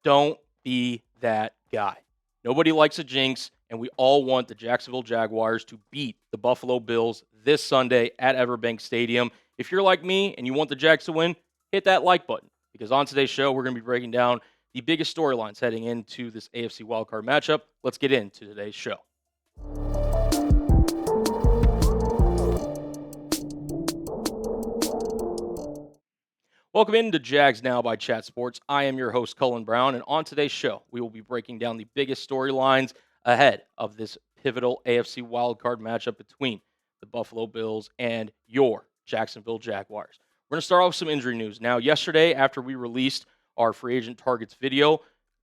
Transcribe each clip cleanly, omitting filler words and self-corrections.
Don't be that guy. Nobody likes a jinx, and we all want the Jacksonville Jaguars to beat the Buffalo Bills this Sunday at Everbank Stadium. If you're like me and you want the Jags to win, hit that like button because on today's show, we're going to be breaking down the biggest storylines heading into this AFC Wild Card matchup. Let's get into today's show. Welcome into Jags Now by Chat Sports. I am your host, Cullen Brown, and on today's show, we will be breaking down the biggest storylines ahead of this pivotal AFC wildcard matchup between the Buffalo Bills and your Jacksonville Jaguars. We're going to start off with some injury news. Now, yesterday, after we released our free agent targets video,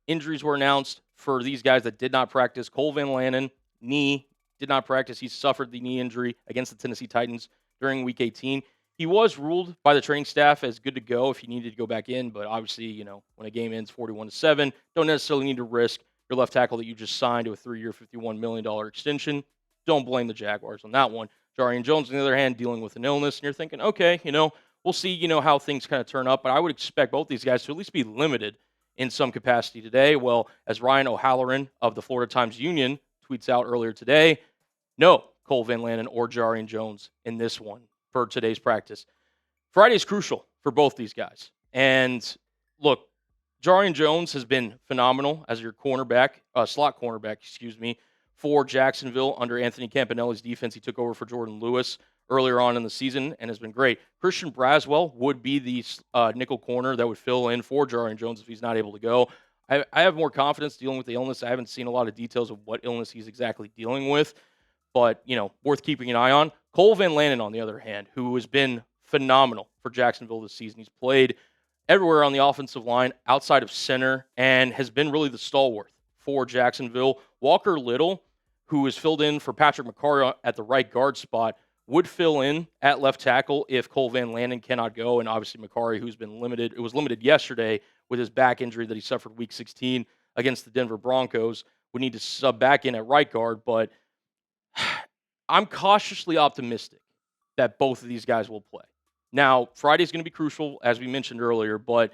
injuries were announced for these guys that did not practice. Cole Van Lanen, knee, did not practice. He suffered the knee injury against the Tennessee Titans during Week 18. He was ruled by the training staff as good to go if he needed to go back in, but obviously, when a game ends 41-7, don't necessarily need to risk your left tackle that you just signed to a 3-year, $51 million extension. Don't blame the Jaguars on that one. Jarrian Jones, on the other hand, dealing with an illness, and you're thinking, okay, we'll see, how things kind of turn up, but I would expect both these guys to at least be limited in some capacity today. Well, as Ryan O'Halloran of the Florida Times-Union tweets out earlier today, no Cole Van Lanen or Jarrian Jones in this one for today's practice. Friday is crucial for both these guys. And look, Jarrian Jones has been phenomenal as your slot cornerback, for Jacksonville under Anthony Campanelli's defense. He took over for Jordan Lewis earlier on in the season and has been great. Christian Braswell would be the nickel corner that would fill in for Jarrian Jones if he's not able to go. I have more confidence dealing with the illness. I haven't seen a lot of details of what illness he's exactly dealing with, but, worth keeping an eye on. Cole Van Lanen, on the other hand, who has been phenomenal for Jacksonville this season. He's played everywhere on the offensive line outside of center and has been really the stalwart for Jacksonville. Walker Little, who is filled in for Patrick McCarry at the right guard spot, would fill in at left tackle if Cole Van Lanen cannot go. And obviously McCarry, who's been limited, it was limited yesterday with his back injury that he suffered Week 16 against the Denver Broncos, would need to sub back in at right guard. But I'm cautiously optimistic that both of these guys will play. Now, Friday's going to be crucial, as we mentioned earlier, but,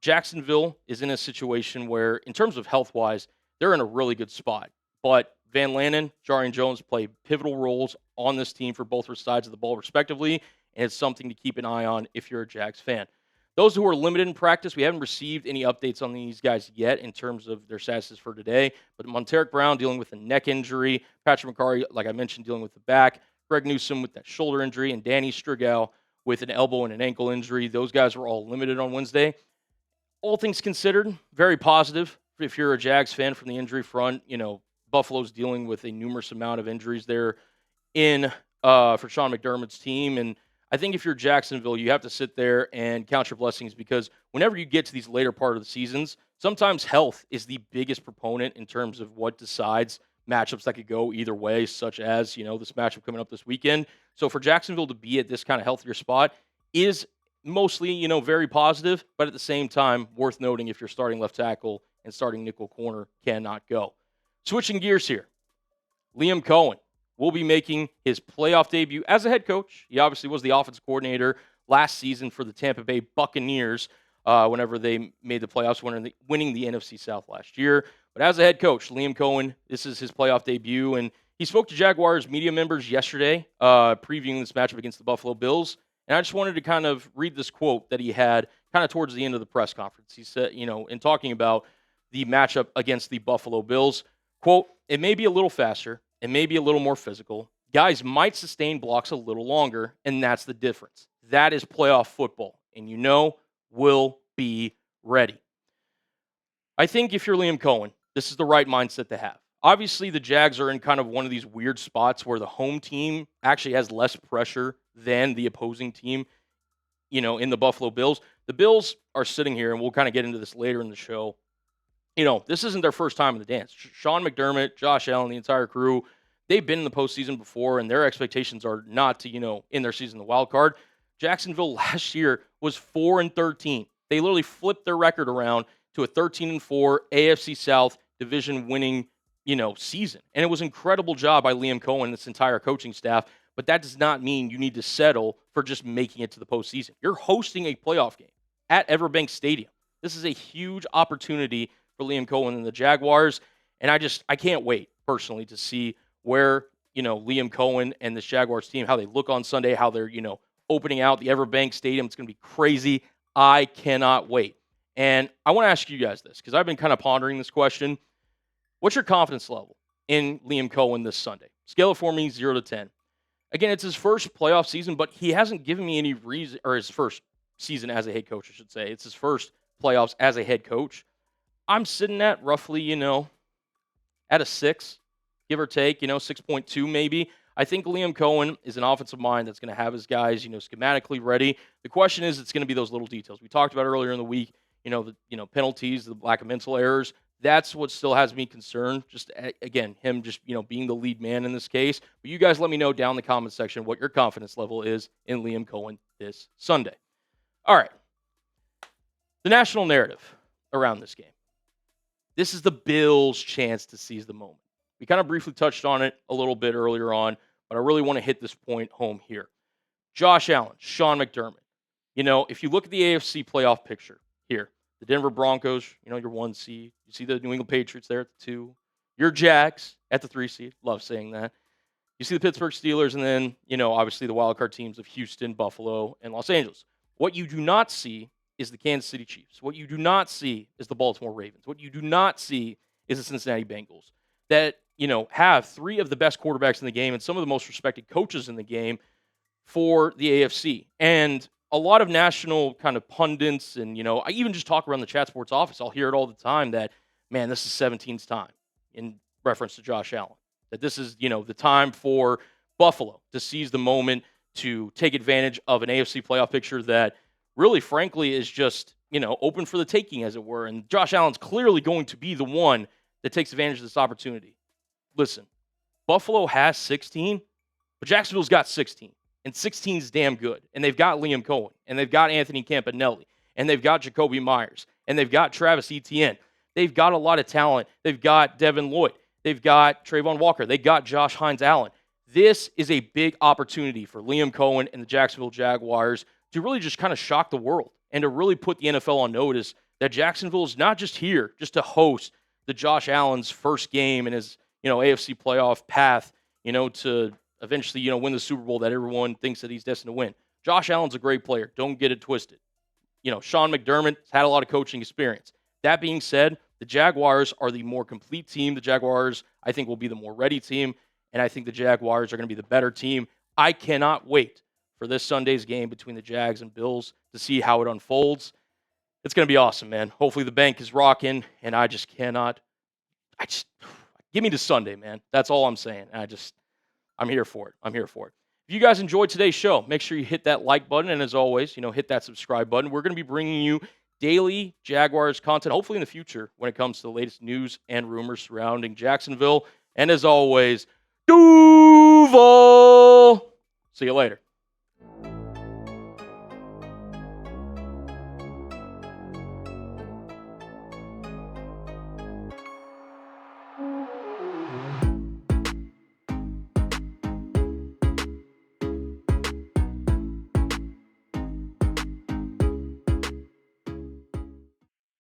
Jacksonville is in a situation where, in terms of health-wise, they're in a really good spot. But Van Lanen, Jarrian Jones play pivotal roles on this team for both sides of the ball, respectively, and it's something to keep an eye on if you're a Jags fan. Those who are limited in practice, we haven't received any updates on these guys yet in terms of their statuses for today. But Monteric Brown dealing with a neck injury, Patrick McCarry, like I mentioned, dealing with the back, Greg Newsome with that shoulder injury, and Danny Strigal with an elbow and an ankle injury. Those guys were all limited on Wednesday. All things considered, very positive if you're a Jags fan from the injury front. Buffalo's dealing with a numerous amount of injuries there for Sean McDermott's team, and I think if you're Jacksonville, you have to sit there and count your blessings because whenever you get to these later part of the seasons, sometimes health is the biggest proponent in terms of what decides matchups that could go either way, such as, this matchup coming up this weekend. So for Jacksonville to be at this kind of healthier spot is mostly, very positive, but at the same time, worth noting if you're starting left tackle and starting nickel corner cannot go. Switching gears here, Liam Coen will be making his playoff debut as a head coach. He obviously was the offensive coordinator last season for the Tampa Bay Buccaneers whenever they made the playoffs, winning the NFC South last year. But as a head coach, Liam Coen, this is his playoff debut, and he spoke to Jaguars media members yesterday previewing this matchup against the Buffalo Bills. And I just wanted to kind of read this quote that he had kind of towards the end of the press conference. He said, in talking about the matchup against the Buffalo Bills, quote, "It may be a little faster. It may be a little more physical. Guys might sustain blocks a little longer, and that's the difference. That is playoff football, and we'll be ready." I think if you're Liam Coen, this is the right mindset to have. Obviously, the Jags are in kind of one of these weird spots where the home team actually has less pressure than the opposing team, in the Buffalo Bills. The Bills are sitting here, and we'll kind of get into this later in the show. This isn't their first time in the dance. Sean McDermott, Josh Allen, the entire crew, they've been in the postseason before, and their expectations are not to, in their season, the wild card. Jacksonville last year was 4-13. They literally flipped their record around to a 13-4 AFC South division winning, season. And it was an incredible job by Liam Coen and this entire coaching staff, but that does not mean you need to settle for just making it to the postseason. You're hosting a playoff game at Everbank Stadium. This is a huge opportunity for Liam Coen and the Jaguars, and I can't wait personally to see where Liam Coen and this Jaguars team, how they look on Sunday, how they're opening out the Everbank Stadium. It's going to be crazy. I cannot wait. And I want to ask you guys this because I've been kind of pondering this question. What's your confidence level in Liam Coen this Sunday? Scale it for me, 0 to 10. Again, it's his first playoff season, but he hasn't given me any reason, or his first season as a head coach, I should say. It's his first playoffs as a head coach. I'm sitting at roughly, at a 6, give or take, 6.2 maybe. I think Liam Coen is an offensive mind that's going to have his guys, schematically ready. The question is, it's going to be those little details. We talked about earlier in the week, the penalties, the lack of mental errors. That's what still has me concerned. Just, again, him just, being the lead man in this case. But you guys let me know down in the comment section what your confidence level is in Liam Coen this Sunday. All right. The national narrative around this game. This is the Bills' chance to seize the moment. We kind of briefly touched on it a little bit earlier on, but I really want to hit this point home here. Josh Allen, Sean McDermott. If you look at the AFC playoff picture here, the Denver Broncos, your 1 seed. You see the New England Patriots there at the 2. Your Jags at the 3 seed. Love saying that. You see the Pittsburgh Steelers, and then, obviously the wild card teams of Houston, Buffalo, and Los Angeles. What you do not see is the Kansas City Chiefs. What you do not see is the Baltimore Ravens. What you do not see is the Cincinnati Bengals that, have 3 of the best quarterbacks in the game and some of the most respected coaches in the game for the AFC. And a lot of national kind of pundits and, I even just talk around the Chat Sports office. I'll hear it all the time that, man, this is 17's time in reference to Josh Allen. That this is, the time for Buffalo to seize the moment to take advantage of an AFC playoff picture that really, frankly, is just, open for the taking, as it were. And Josh Allen's clearly going to be the one that takes advantage of this opportunity. Listen, Buffalo has 16, but Jacksonville's got 16. And 16 is damn good. And they've got Liam Coen. And they've got Anthony Campanelli. And they've got Jacoby Myers. And they've got Travis Etienne. They've got a lot of talent. They've got Devin Lloyd. They've got Trayvon Walker. They got Josh Hines-Allen. This is a big opportunity for Liam Coen and the Jacksonville Jaguars to really just kind of shock the world and to really put the NFL on notice that Jacksonville is not just here just to host the Josh Allen's first game in his, AFC playoff path, to eventually, win the Super Bowl that everyone thinks that he's destined to win. Josh Allen's a great player. Don't get it twisted. Sean McDermott has had a lot of coaching experience. That being said, the Jaguars are the more complete team. The Jaguars, I think, will be the more ready team, and I think the Jaguars are going to be the better team. I cannot wait for this Sunday's game between the Jags and Bills to see how it unfolds. It's going to be awesome, man. Hopefully the bank is rocking, and give me to Sunday, man. That's all I'm saying. I'm here for it. If you guys enjoyed today's show, make sure you hit that like button, and as always, hit that subscribe button. We're going to be bringing you daily Jaguars content, hopefully in the future, when it comes to the latest news and rumors surrounding Jacksonville. And as always, Duval! See you later.